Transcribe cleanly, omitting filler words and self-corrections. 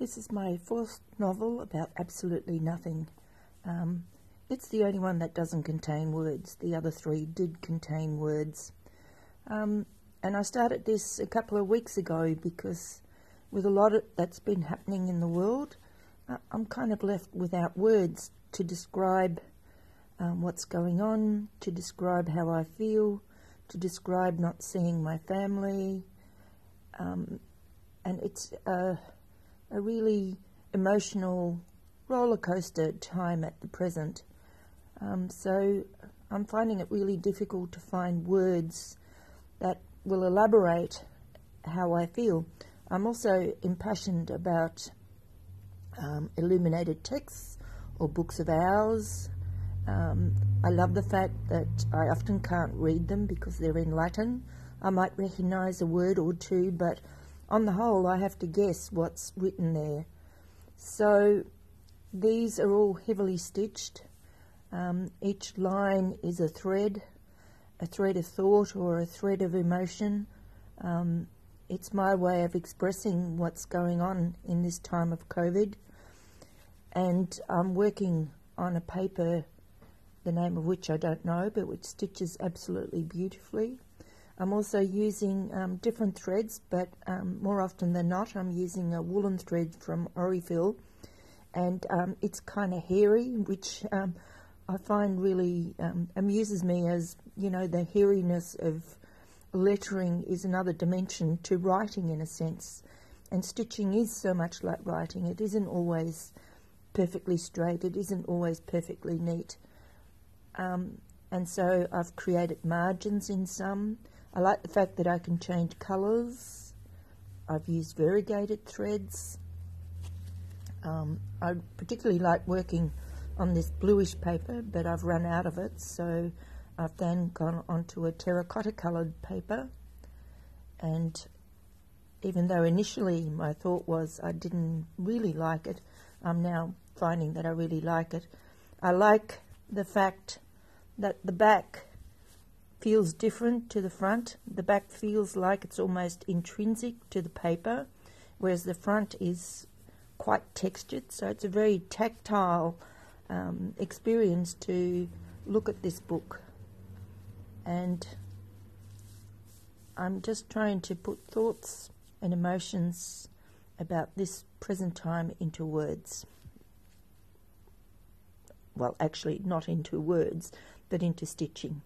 This is my fourth novel about absolutely nothing. It's the only one that doesn't contain words. The other three did contain words. And I started this a couple of weeks ago because with a lot that's been happening in the world, I'm kind of left without words to describe what's going on, to describe how I feel, to describe not seeing my family. And it's a really emotional roller coaster time at the present. So I'm finding it really difficult to find words that will elaborate how I feel. I'm also impassioned about illuminated texts or books of hours. I love the fact that I often can't read them because they're in Latin. I might recognise a word or two, but on the whole I have to guess what's written there. So these are all heavily stitched. Each line is a thread of thought or a thread of emotion. It's my way of expressing what's going on in this time of COVID. And I'm working on a paper, the name of which I don't know, but which stitches absolutely beautifully. I'm also using different threads, but more often than not I'm using a woolen thread from Orifil, and it's kind of hairy, which I find really amuses me, as you know, the hairiness of lettering is another dimension to writing in a sense, and stitching is so much like writing. It isn't always perfectly straight, it isn't always perfectly neat, and so I've created margins in some. I like the fact that I can change colours. I've used variegated threads. I particularly like working on this bluish paper, but I've run out of it, so I've then gone onto a terracotta coloured paper. And even though initially my thought was I didn't really like it, I'm now finding that I really like it. I like the fact that the back feels different to the front. The back feels like it's almost intrinsic to the paper, whereas the front is quite textured, so it's a very tactile experience to look at this book. And I'm just trying to put thoughts and emotions about this present time into words. Well, actually not into words, but into stitching.